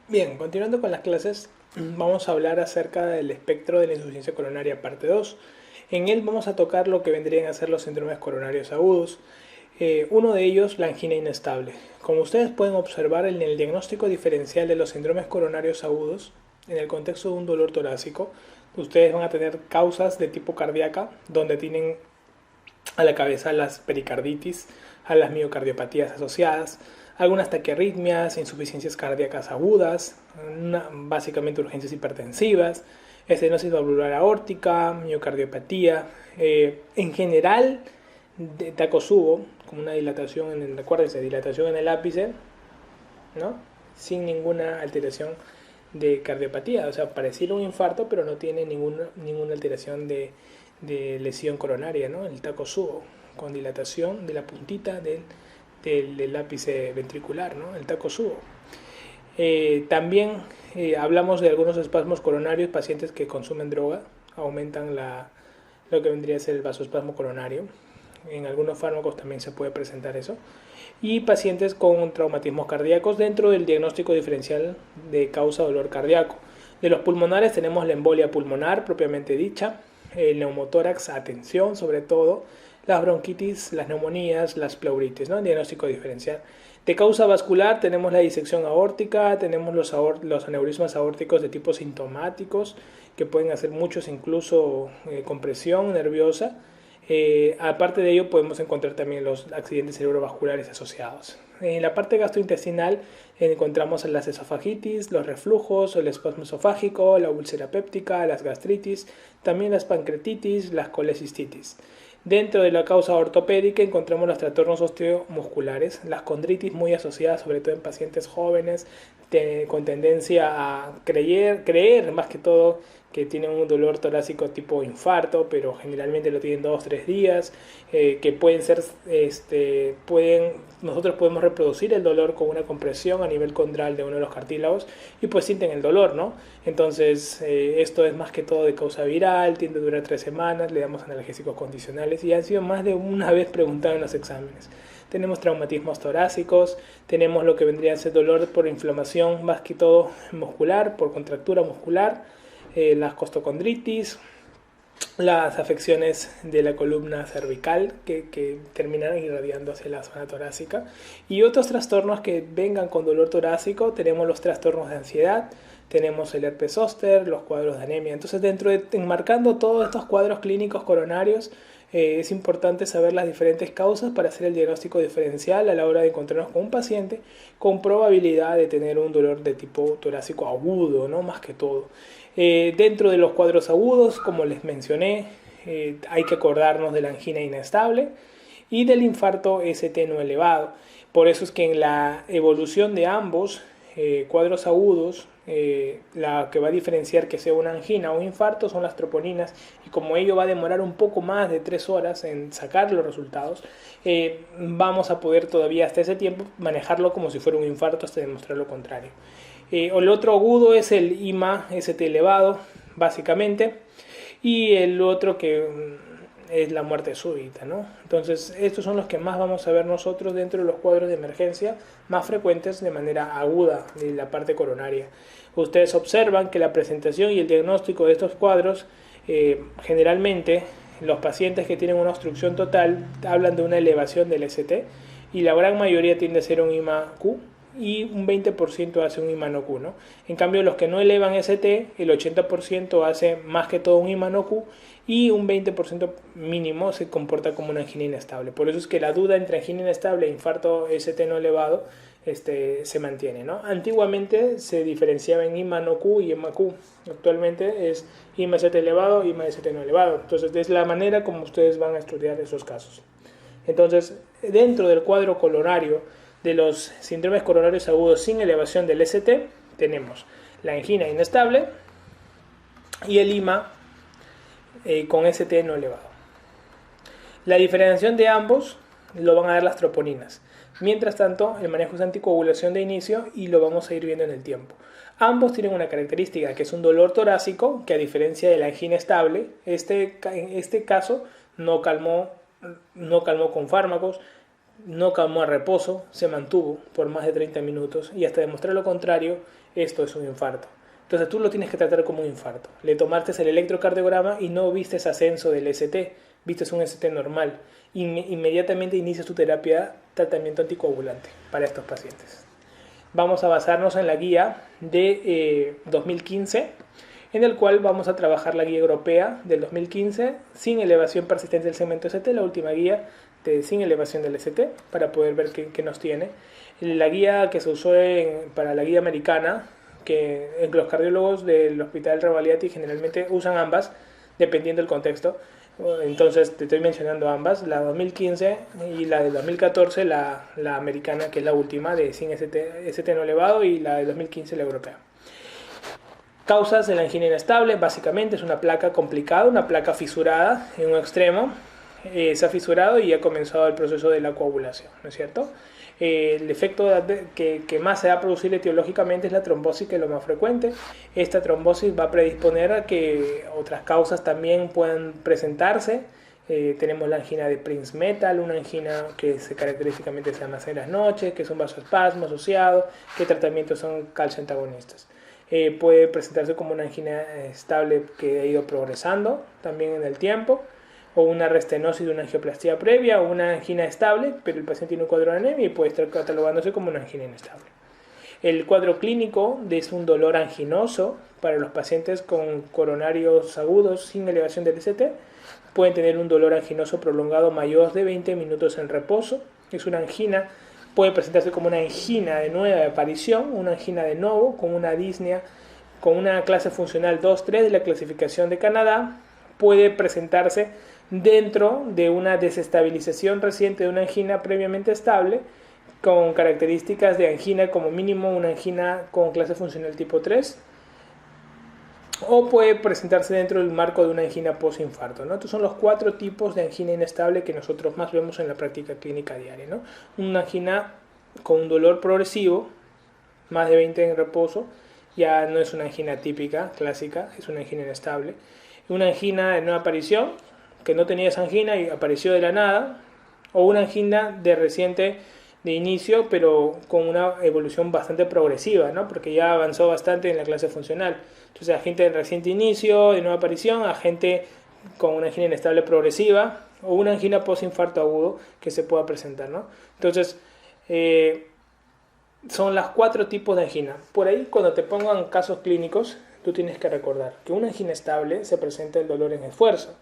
Bien, continuando con las clases, vamos a hablar acerca del espectro de la insuficiencia coronaria parte 2. En él vamos a tocar lo que vendrían a ser los síndromes coronarios agudos. Uno de ellos, la angina inestable. Como ustedes pueden observar en el diagnóstico diferencial de los síndromes coronarios agudos, en el contexto de un dolor torácico, ustedes van a tener causas de tipo cardíaca, donde tienen a la cabeza las pericarditis, a las miocardiopatías asociadas, algunas taquiarritmias, insuficiencias cardíacas agudas, básicamente urgencias hipertensivas, estenosis valvular aórtica, miocardiopatía, en general de Takotsubo, como una dilatación en el, recuérdense, dilatación en el ápice, ¿no? Sin ninguna alteración de cardiopatía, o sea, pareciera un infarto, pero no tiene ninguna alteración de lesión coronaria, ¿no? El Takotsubo, con dilatación de la puntita del ápice ventricular, ¿no? El Takotsubo. También hablamos de algunos espasmos coronarios, pacientes que consumen droga, aumentan lo que vendría a ser el vasoespasmo coronario. En algunos fármacos también se puede presentar eso. Y pacientes con traumatismos cardíacos dentro del diagnóstico diferencial de causa dolor cardíaco. De los pulmonares tenemos la embolia pulmonar propiamente dicha, el neumotórax, atención sobre todo, las bronquitis, las neumonías, las pleuritis, ¿no? El diagnóstico diferencial. De causa vascular tenemos la disección aórtica, tenemos los aneurismas aórticos de tipo sintomáticos, que pueden hacer muchos incluso compresión nerviosa. Aparte de ello podemos encontrar también los accidentes cerebrovasculares asociados. En la parte gastrointestinal encontramos las esofagitis, los reflujos, el espasmo esofágico, la úlcera péptica, las gastritis, también las pancreatitis, las colecistitis. Dentro de la causa ortopédica encontramos los trastornos osteomusculares, las condritis muy asociadas sobre todo en pacientes jóvenes con tendencia a creer más que todo que tienen un dolor torácico tipo infarto, pero generalmente lo tienen 2 o 3 días, que pueden ser, nosotros podemos reproducir el dolor con una compresión a nivel condral de uno de los cartílagos y pues sienten el dolor, ¿no? Entonces esto es más que todo de causa viral, tiende a durar 3 semanas, le damos analgésicos condicionales y han sido más de una vez preguntado en los exámenes. Tenemos traumatismos torácicos, tenemos lo que vendría a ser dolor por inflamación más que todo muscular, por contractura muscular, las costocondritis, las afecciones de la columna cervical que terminan irradiando hacia la zona torácica y otros trastornos que vengan con dolor torácico. Tenemos los trastornos de ansiedad, tenemos el herpes zóster, los cuadros de anemia. Entonces, enmarcando todos estos cuadros clínicos coronarios, es importante saber las diferentes causas para hacer el diagnóstico diferencial a la hora de encontrarnos con un paciente con probabilidad de tener un dolor de tipo torácico agudo, ¿no? Más que todo. Dentro de los cuadros agudos, como les mencioné, hay que acordarnos de la angina inestable y del infarto ST no elevado. Por eso es que en la evolución de ambos cuadros agudos, la que va a diferenciar que sea una angina o un infarto son las troponinas, y como ello va a demorar un poco más de 3 horas en sacar los resultados, vamos a poder todavía hasta ese tiempo manejarlo como si fuera un infarto hasta demostrar lo contrario. El otro agudo es el IMA ST elevado, básicamente, y el otro que es la muerte súbita, ¿no? Entonces, estos son los que más vamos a ver nosotros dentro de los cuadros de emergencia más frecuentes de manera aguda de la parte coronaria. Ustedes observan que la presentación y el diagnóstico de estos cuadros, generalmente, los pacientes que tienen una obstrucción total hablan de una elevación del ST y la gran mayoría tiende a ser un IMA-Q y un 20% hace un IMA no Q, ¿no? En cambio, los que no elevan ST, el 80% hace más que todo un IMA no Q y un 20% mínimo se comporta como una angina inestable. Por eso es que la duda entre angina inestable e infarto ST no elevado se mantiene, ¿no? Antiguamente se diferenciaba en IMA no Q y IMA Q. Actualmente es IMA ST elevado y IMA ST no elevado. Entonces, es la manera como ustedes van a estudiar esos casos. Entonces, dentro del cuadro coronario de los síndromes coronarios agudos sin elevación del ST, tenemos la angina inestable y el IMA con ST no elevado. La diferenciación de ambos lo van a dar las troponinas. Mientras tanto, el manejo es anticoagulación de inicio y lo vamos a ir viendo en el tiempo. Ambos tienen una característica que es un dolor torácico que, a diferencia de la angina estable, en este caso no calmó con fármacos, no calmó a reposo, se mantuvo por más de 30 minutos y hasta demostrar lo contrario, esto es un infarto. Entonces tú lo tienes que tratar como un infarto. Le tomaste el electrocardiograma y no viste ascenso del ST, viste un ST normal. Inmediatamente inicias tu tratamiento anticoagulante para estos pacientes. Vamos a basarnos en la guía de 2015, en el cual vamos a trabajar la guía europea del 2015 sin elevación persistente del segmento ST, la última guía sin elevación del ST, para poder ver qué nos tiene. La guía que se usó para la guía americana, que los cardiólogos del Hospital Revalliati generalmente usan ambas, dependiendo del contexto. Entonces te estoy mencionando ambas, la 2015 y la de 2014, la americana, que es la última, de sin ST no elevado, y la de 2015, la europea. Causas de la angina inestable, básicamente es una placa complicada, una placa fisurada en un extremo. Se ha fisurado y ha comenzado el proceso de la coagulación, ¿no es cierto? El efecto que más se va a producir etiológicamente es la trombosis, que es lo más frecuente. Esta trombosis va a predisponer a que otras causas también puedan presentarse. Tenemos la angina de Prinzmetal, una angina que característicamente se almacena en las noches, que es un vasoespasmo asociado, que tratamientos son calcio antagonistas. Puede presentarse como una angina estable que ha ido progresando también en el tiempo, o una restenosis de una angioplastía previa, o una angina estable, pero el paciente tiene un cuadro de anemia y puede estar catalogándose como una angina inestable. El cuadro clínico es un dolor anginoso para los pacientes con coronarios agudos sin elevación del ST. Pueden tener un dolor anginoso prolongado mayor de 20 minutos en reposo. Es una angina, puede presentarse como una angina de nueva aparición, una angina de novo, con una disnea, con una clase funcional 2-3 de la clasificación de Canadá. Puede presentarse dentro de una desestabilización reciente de una angina previamente estable, con características de angina como mínimo una angina con clase funcional tipo 3, o puede presentarse dentro del marco de una angina postinfarto, ¿no? Estos son los 4 tipos de angina inestable que nosotros más vemos en la práctica clínica diaria, ¿no? Una angina con un dolor progresivo, más de 20 en reposo, ya no es una angina típica, clásica, es una angina inestable. Una angina de nueva aparición, que no tenía esa angina y apareció de la nada, o una angina de inicio, pero con una evolución bastante progresiva, ¿no? Porque ya avanzó bastante en la clase funcional. Entonces, a gente de reciente inicio, de nueva aparición, a gente con una angina inestable progresiva, o una angina postinfarto agudo que se pueda presentar, ¿no? Entonces, son los 4 tipos de angina. Por ahí, cuando te pongan casos clínicos, tú tienes que recordar que una angina estable se presenta el dolor en esfuerzo.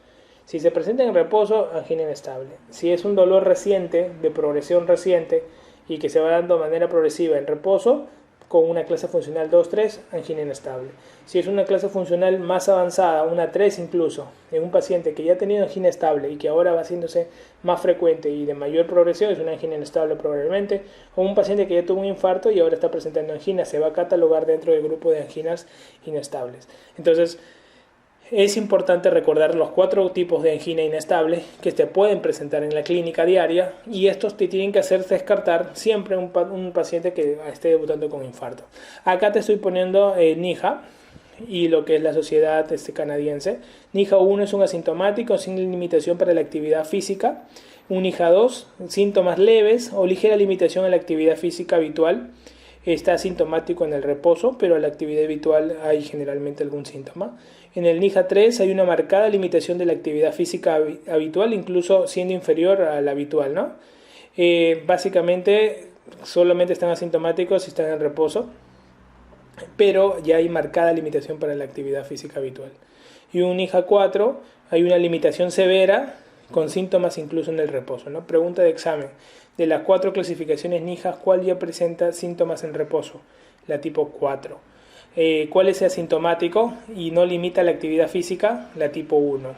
Si se presenta en reposo, angina inestable. Si es un dolor reciente, de progresión reciente, y que se va dando de manera progresiva en reposo, con una clase funcional 2-3, angina inestable. Si es una clase funcional más avanzada, una 3 incluso, en un paciente que ya ha tenido angina estable y que ahora va haciéndose más frecuente y de mayor progresión, es una angina inestable probablemente, o un paciente que ya tuvo un infarto y ahora está presentando angina, se va a catalogar dentro del grupo de anginas inestables. Entonces, es importante recordar los 4 tipos de angina inestable que te pueden presentar en la clínica diaria, y estos te tienen que hacer descartar siempre un paciente que esté debutando con infarto. Acá te estoy poniendo NIHA y lo que es la sociedad canadiense. NIHA 1 es un asintomático sin limitación para la actividad física. Un NIHA 2, síntomas leves o ligera limitación a la actividad física habitual. Está asintomático en el reposo, pero en la actividad habitual hay generalmente algún síntoma. En el NIHA 3 hay una marcada limitación de la actividad física habitual, incluso siendo inferior a la habitual, ¿no? Básicamente solamente están asintomáticos si están en reposo, pero ya hay marcada limitación para la actividad física habitual. Y un NIHA 4 hay una limitación severa con síntomas incluso en el reposo, ¿no? Pregunta de examen. De las 4 clasificaciones NIHA, ¿cuál ya presenta síntomas en reposo? La tipo 4. ¿Cuál es asintomático y no limita la actividad física? La tipo 1.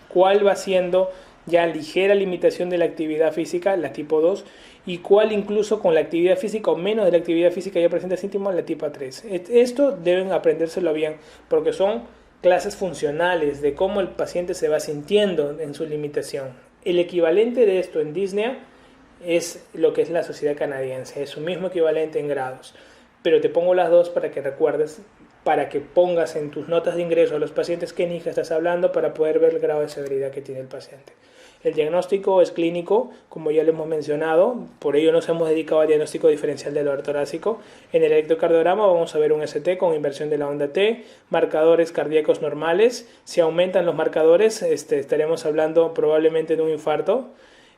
¿Cuál va siendo ya ligera limitación de la actividad física? La tipo 2. ¿Y cuál incluso con la actividad física o menos de la actividad física ya presenta síntomas? La tipo 3. Esto deben aprendérselo bien, porque son clases funcionales de cómo el paciente se va sintiendo en su limitación. El equivalente de esto en disnea es lo que es la sociedad canadiense, es su mismo equivalente en grados, pero te pongo las 2 para que recuerdes, para que pongas en tus notas de ingreso a los pacientes que NIHA estás hablando, para poder ver el grado de severidad que tiene el paciente. El diagnóstico es clínico, como ya lo hemos mencionado, por ello nos hemos dedicado al diagnóstico diferencial del dolor torácico. En el electrocardiograma vamos a ver un ST con inversión de la onda T, marcadores cardíacos normales. Si aumentan los marcadores, estaremos hablando probablemente de un infarto.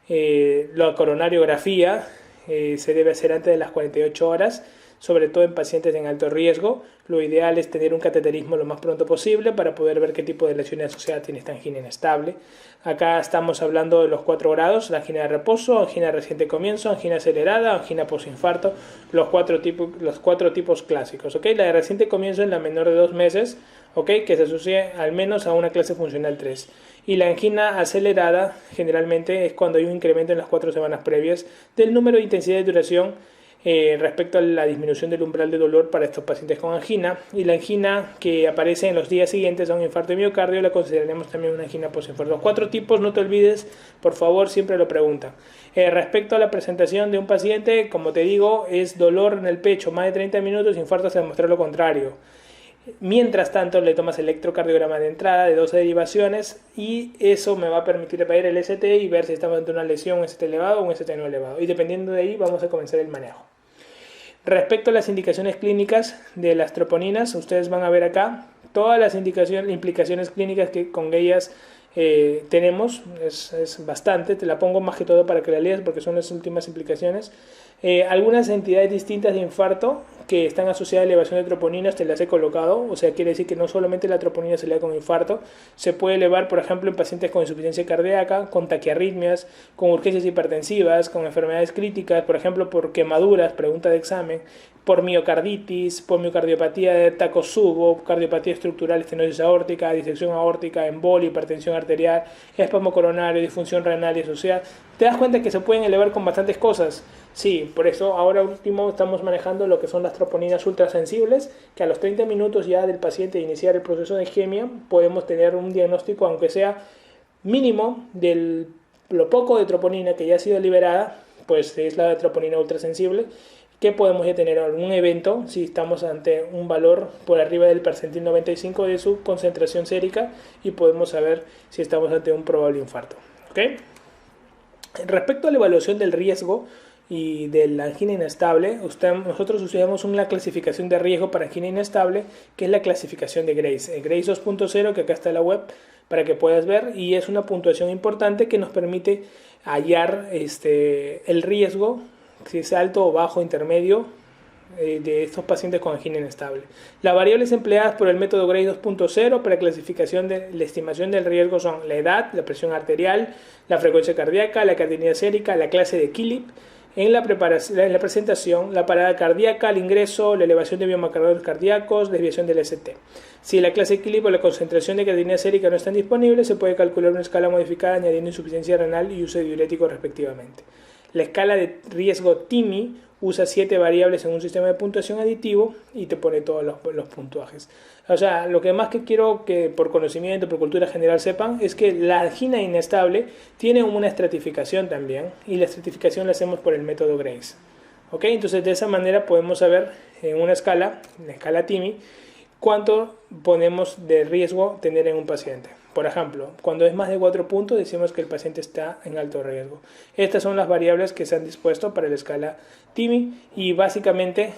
La coronariografía se debe hacer antes de las 48 horas, sobre todo en pacientes en alto riesgo. Lo ideal es tener un cateterismo lo más pronto posible para poder ver qué tipo de lesiones asociadas tiene esta angina inestable. Acá estamos hablando de los 4 grados: la angina de reposo, angina de reciente comienzo, angina acelerada, angina posinfarto, los cuatro tipos clásicos. ¿Okay? La de reciente comienzo en la menor de 2 meses, ¿okay? Que se asocia al menos a una clase funcional 3. Y la angina acelerada generalmente es cuando hay un incremento en las 4 semanas previas del número de intensidad y duración respecto a la disminución del umbral de dolor para estos pacientes con angina. Y la angina que aparece en los días siguientes a un infarto de miocardio la consideraremos también una angina posinfarto. Los 4 tipos, no te olvides, por favor, siempre lo preguntan. Respecto a la presentación de un paciente, como te digo, es dolor en el pecho más de 30 minutos, infarto se demostró lo contrario. Mientras tanto, le tomas electrocardiograma de entrada de 12 derivaciones y eso me va a permitir ver el ST y ver si estamos ante una lesión, un ST elevado o un ST no elevado. Y dependiendo de ahí vamos a comenzar el manejo. Respecto a las indicaciones clínicas de las troponinas, ustedes van a ver acá todas las implicaciones clínicas que con ellas tenemos. Es bastante, te la pongo más que todo para que la leas porque son las últimas implicaciones. Algunas entidades distintas de infarto que están asociadas a elevación de troponinas te las he colocado, o sea, quiere decir que no solamente la troponina se eleva con infarto, se puede elevar, por ejemplo, en pacientes con insuficiencia cardíaca, con taquiarritmias, con urgencias hipertensivas, con enfermedades críticas, por ejemplo, por quemaduras, pregunta de examen, por miocarditis, por miocardiopatía de Takotsubo, cardiopatía estructural, estenosis aórtica, disección aórtica, embolia, hipertensión arterial, espasmo coronario, disfunción renal y asociada. Te das cuenta que se pueden elevar con bastantes cosas. Sí, por eso ahora último estamos manejando lo que son las troponinas ultrasensibles, que a los 30 minutos ya del paciente iniciar el proceso de isquemia podemos tener un diagnóstico, aunque sea mínimo, de lo poco de troponina que ya ha sido liberada, pues es la troponina ultrasensible, que podemos ya tener algún evento si estamos ante un valor por arriba del percentil 95 de su concentración sérica y podemos saber si estamos ante un probable infarto. ¿Okay? Respecto a la evaluación del riesgo y de la angina inestable, nosotros usamos una clasificación de riesgo para angina inestable, que es la clasificación de Grace. Grace 2.0, que acá está en la web para que puedas ver, y es una puntuación importante que nos permite hallar el riesgo, si es alto o bajo, intermedio, de estos pacientes con angina inestable. Las variables empleadas por el método Grace 2.0 para clasificación de la estimación del riesgo son la edad, la presión arterial, la frecuencia cardíaca, la creatinina sérica, la clase de Killip, en la presentación, la parada cardíaca, el ingreso, la elevación de biomarcadores cardíacos, desviación del ST. Si la clase de Killip o la concentración de creatinina sérica no están disponibles, se puede calcular una escala modificada añadiendo insuficiencia renal y uso de diuréticos respectivamente. La escala de riesgo TIMI usa 7 variables en un sistema de puntuación aditivo y te pone todos los puntuajes. O sea, lo que más que quiero que por conocimiento, por cultura general sepan, es que la angina inestable tiene una estratificación también, y la estratificación la hacemos por el método Grace. ¿Ok? Entonces de esa manera podemos saber en una escala, la escala TIMI, cuánto ponemos de riesgo tener en un paciente. Por ejemplo, cuando es más de 4 puntos decimos que el paciente está en alto riesgo. Estas son las variables que se han dispuesto para la escala TIMI, y básicamente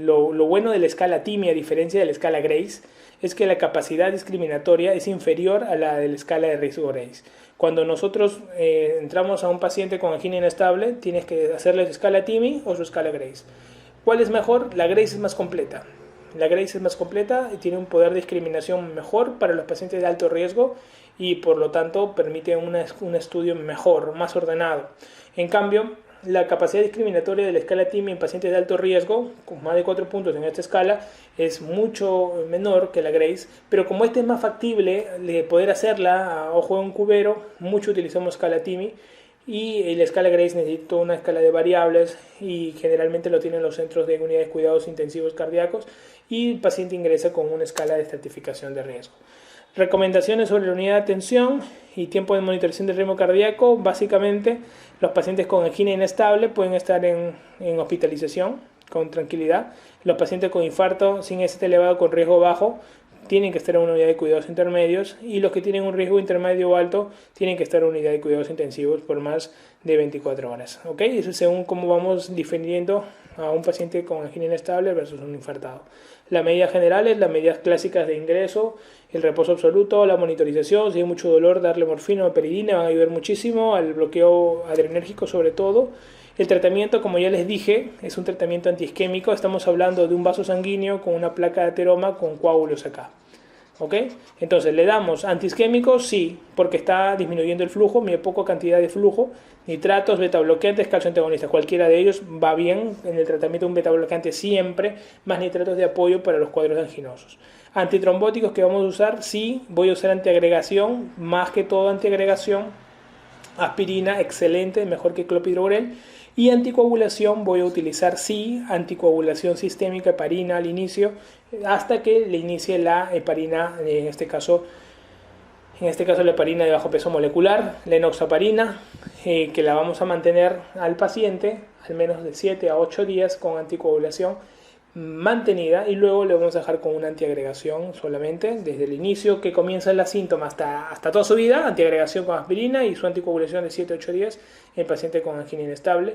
lo bueno de la escala TIMI, a diferencia de la escala Grace, es que la capacidad discriminatoria es inferior a la de la escala de riesgo Grace. Cuando nosotros entramos a un paciente con angina inestable, tienes que hacerle su escala TIMI o su escala Grace. ¿Cuál es mejor? La Grace es más completa. La Grace es más completa y tiene un poder de discriminación mejor para los pacientes de alto riesgo y por lo tanto permite un estudio mejor, más ordenado. En cambio, la capacidad discriminatoria de la escala TIMI en pacientes de alto riesgo, con más de 4 puntos en esta escala, es mucho menor que la Grace, pero como este es más factible de poder hacerla a ojo de un cubero, mucho utilizamos escala TIMI, y la escala Grace necesita una escala de variables y generalmente lo tienen los centros de unidades de cuidados intensivos cardíacos, y el paciente ingresa con una escala de estratificación de riesgo. Recomendaciones sobre la unidad de atención y tiempo de monitorización del ritmo cardíaco. Básicamente, los pacientes con angina inestable pueden estar en hospitalización con tranquilidad. Los pacientes con infarto sin ST elevado con riesgo bajo tienen que estar en una unidad de cuidados intermedios, y los que tienen un riesgo intermedio o alto tienen que estar en una unidad de cuidados intensivos por más de 24 horas. ¿Ok? Eso es según cómo vamos definiendo a un paciente con angina inestable versus un infartado. Las medidas generales, las medidas clásicas de ingreso, el reposo absoluto, la monitorización, si hay mucho dolor, darle morfina o peridina van a ayudar muchísimo, al bloqueo adrenérgico sobre todo. El tratamiento, como ya les dije, es un tratamiento antiisquémico. Estamos hablando de un vaso sanguíneo con una placa de ateroma con coágulos acá. ¿Ok? Entonces, ¿le damos antiisquémicos? Sí, porque está disminuyendo el flujo, muy poca cantidad de flujo. Nitratos, betabloqueantes, calcio antagonista, cualquiera de ellos va bien en el tratamiento de un betabloqueante siempre, más nitratos de apoyo para los cuadros anginosos. Antitrombóticos que vamos a usar, sí, voy a usar antiagregación, más que todo antiagregación. Aspirina, excelente, mejor que clopidogrel. Y anticoagulación voy a utilizar, sí, anticoagulación sistémica, heparina al inicio, hasta que le inicie la heparina, en este caso la heparina de bajo peso molecular, la enoxaparina, que la vamos a mantener al paciente al menos de 7 a 8 días con anticoagulación mantenida, y luego le vamos a dejar con una antiagregación solamente desde el inicio que comienza la síntoma hasta toda su vida, antiagregación con aspirina y su anticoagulación de 7 a 8 días en el paciente con angina inestable,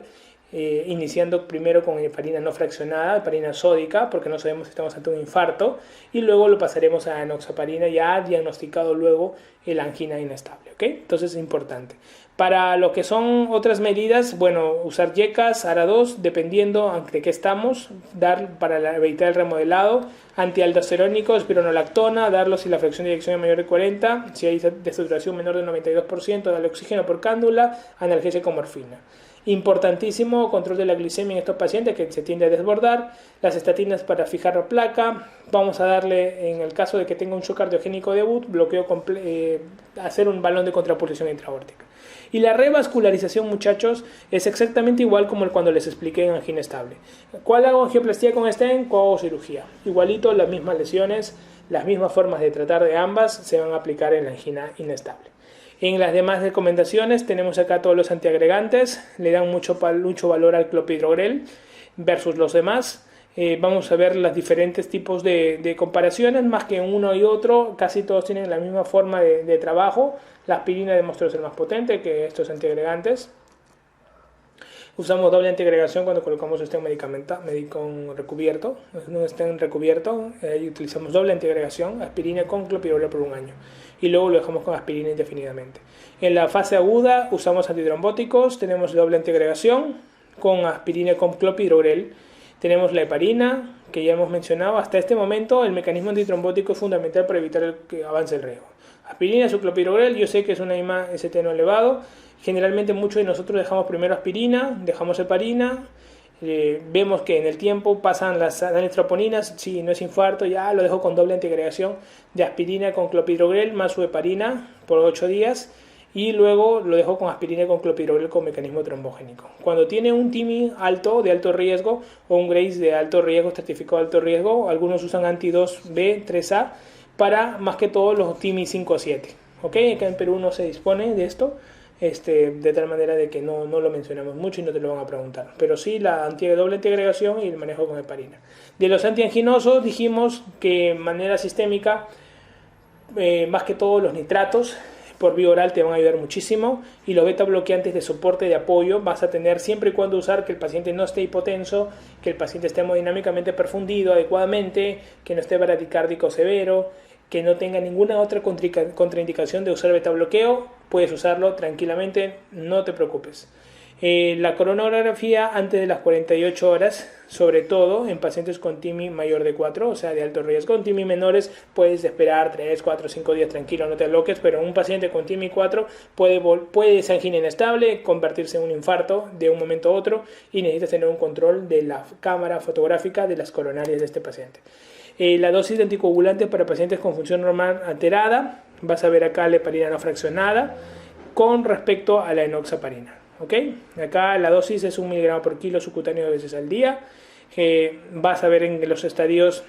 iniciando primero con heparina no fraccionada, heparina sódica, porque no sabemos si estamos ante un infarto, y luego lo pasaremos a enoxaparina ya diagnosticado luego el angina inestable. ¿Ok? Entonces es importante. Para lo que son otras medidas, bueno, usar yecas, ARA2, dependiendo de qué estamos, dar para evitar el remodelado, antialdosterónicos, espironolactona, darlos si la fracción de eyección es mayor de 40, si hay desaturación menor del 92%, darle oxígeno por cánula, analgesia con morfina. Importantísimo, control de la glicemia en estos pacientes que se tiende a desbordar, las estatinas para fijar la placa, vamos a darle, en el caso de que tenga un shock cardiogénico debut, hacer un balón de contrapulsación intraórtica. Y la revascularización, muchachos, es exactamente igual como cuando les expliqué en angina estable. ¿Cuál hago angioplastia con stent? ¿Cuál hago cirugía? Igualito, las mismas lesiones, las mismas formas de tratar de ambas se van a aplicar en la angina inestable. En las demás recomendaciones tenemos acá todos los antiagregantes, le dan mucho valor al clopidogrel versus los demás. Vamos a ver los diferentes tipos de comparaciones, más que uno y otro, casi todos tienen la misma forma de trabajo. La aspirina demostró ser más potente que estos antiagregantes. Usamos doble antiagregación cuando colocamos este medicamento recubierto, no stent recubierto, y utilizamos doble antiagregación, aspirina con clopidogrel por un año, y luego lo dejamos con aspirina indefinidamente. En la fase aguda usamos antitrombóticos, tenemos doble antiagregación con aspirina con clopidogrel. Tenemos la heparina, que ya hemos mencionado. Hasta este momento el mecanismo antitrombótico es fundamental para evitar que avance el riesgo. Aspirina, su clopidogrel, yo sé que es una IMA ST no elevado. Generalmente muchos de nosotros dejamos primero aspirina, dejamos heparina. Vemos que en el tiempo pasan las anitroponinas, si no es infarto, ya lo dejo con doble antiagregación de aspirina con clopidogrel más su heparina por 8 días. Y luego lo dejo con aspirina con clopidogrel con mecanismo trombogénico. Cuando tiene un TIMI alto, de alto riesgo, o un Grace de alto riesgo, certificado de alto riesgo, algunos usan anti-2B, 3A, para más que todo los TIMI 5 o 7. ¿Ok? Acá en Perú no se dispone de esto, de tal manera de que no lo mencionamos mucho y no te lo van a preguntar. Pero sí la doble antiagregación y el manejo con heparina. De los antianginosos dijimos que de manera sistémica, más que todo los nitratos, por vía oral te van a ayudar muchísimo, y los beta bloqueantes de soporte de apoyo vas a tener siempre y cuando usar que el paciente no esté hipotenso, que el paciente esté hemodinámicamente perfundido adecuadamente, que no esté bradicárdico severo, que no tenga ninguna otra contraindicación de usar beta bloqueo. Puedes usarlo tranquilamente, no te preocupes. La coronografía antes de las 48 horas, sobre todo en pacientes con TIMI mayor de 4, o sea, de alto riesgo. En TIMI menores puedes esperar 3, 4, 5 días tranquilo, no te bloques, pero un paciente con TIMI 4 puede ser angina inestable, convertirse en un infarto de un momento a otro, y necesitas tener un control de la cámara fotográfica de las coronarias de este paciente. La dosis de anticoagulantes para pacientes con función normal alterada, vas a ver acá la heparina no fraccionada con respecto a la enoxaparina. ¿Ok? Acá la dosis es 1 miligramo por kilo subcutáneo 2 veces al día. Vas a ver en los estadios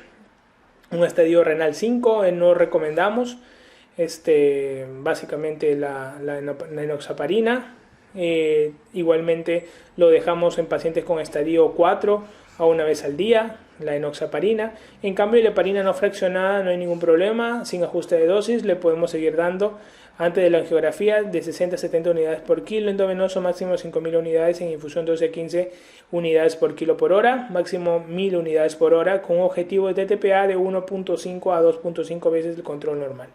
un estadio renal 5, no recomendamos básicamente la enoxaparina. Igualmente lo dejamos en pacientes con estadio 4 a 1 vez al día. la enoxaparina. En cambio, la heparina no fraccionada no hay ningún problema, sin ajuste de dosis le podemos seguir dando antes de la angiografía de 60 a 70 unidades por kilo, endovenoso máximo 5.000 unidades, en infusión 12 a 15 unidades por kilo por hora, máximo 1.000 unidades por hora, con un objetivo de TTPA de 1.5 a 2.5 veces el control normal.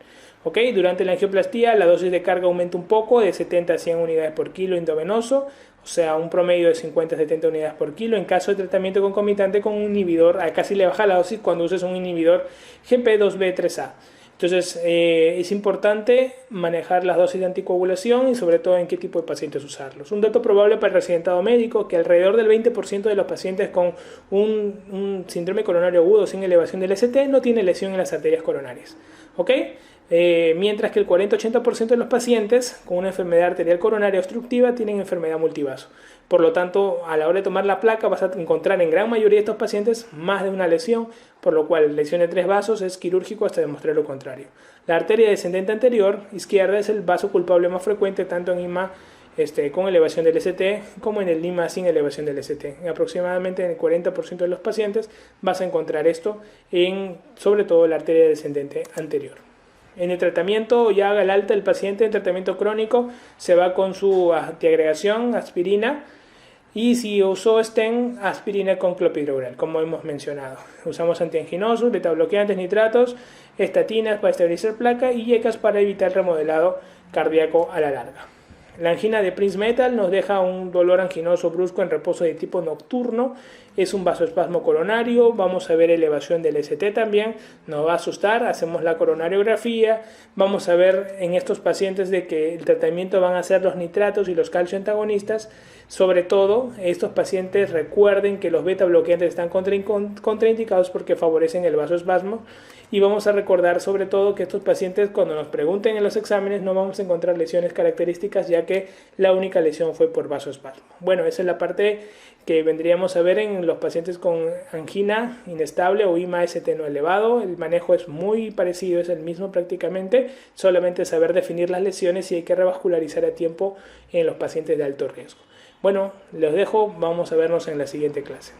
¿Ok? Durante la angioplastía la dosis de carga aumenta un poco, de 70 a 100 unidades por kilo endovenoso, o sea, un promedio de 50 a 70 unidades por kilo. En caso de tratamiento concomitante con un inhibidor, casi le baja la dosis cuando uses un inhibidor GP2B3A. Entonces, es importante manejar las dosis de anticoagulación y sobre todo en qué tipo de pacientes usarlos. Un dato probable para el residentado médico, que alrededor del 20% de los pacientes con un síndrome coronario agudo sin elevación del ST no tiene lesión en las arterias coronarias. ¿Ok? Mientras que el 40-80% de los pacientes con una enfermedad arterial coronaria obstructiva tienen enfermedad multivaso. Por lo tanto, a la hora de tomar la placa vas a encontrar en gran mayoría de estos pacientes más de una lesión, por lo cual lesión de 3 vasos es quirúrgico hasta demostrar lo contrario. La arteria descendente anterior izquierda es el vaso culpable más frecuente tanto en IMA con elevación del ST como en el IMA sin elevación del ST. En aproximadamente en el 40% de los pacientes vas a encontrar esto en sobre todo la arteria descendente anterior. En el tratamiento, ya haga el alta el paciente en tratamiento crónico, se va con su antiagregación, aspirina, y si usó stent, aspirina con clopidogrel, como hemos mencionado. Usamos antianginosos, betabloqueantes, nitratos, estatinas para estabilizar placa y yecas para evitar remodelado cardíaco a la larga. La angina de Prince Metal nos deja un dolor anginoso brusco en reposo de tipo nocturno, es un vasoespasmo coronario, vamos a ver elevación del ST también, nos va a asustar, hacemos la coronariografía, vamos a ver en estos pacientes de que el tratamiento van a ser los nitratos y los calcio antagonistas. Sobre todo, estos pacientes recuerden que los beta bloqueantes están contraindicados porque favorecen el vasoespasmo, y vamos a recordar sobre todo que estos pacientes, cuando nos pregunten en los exámenes, no vamos a encontrar lesiones características, ya que la única lesión fue por vasoespasmo. Bueno, esa es la parte que vendríamos a ver en los pacientes con angina inestable o IMA-ST no elevado. El manejo es muy parecido, es el mismo prácticamente, solamente saber definir las lesiones y hay que revascularizar a tiempo en los pacientes de alto riesgo. Bueno, los dejo, vamos a vernos en la siguiente clase.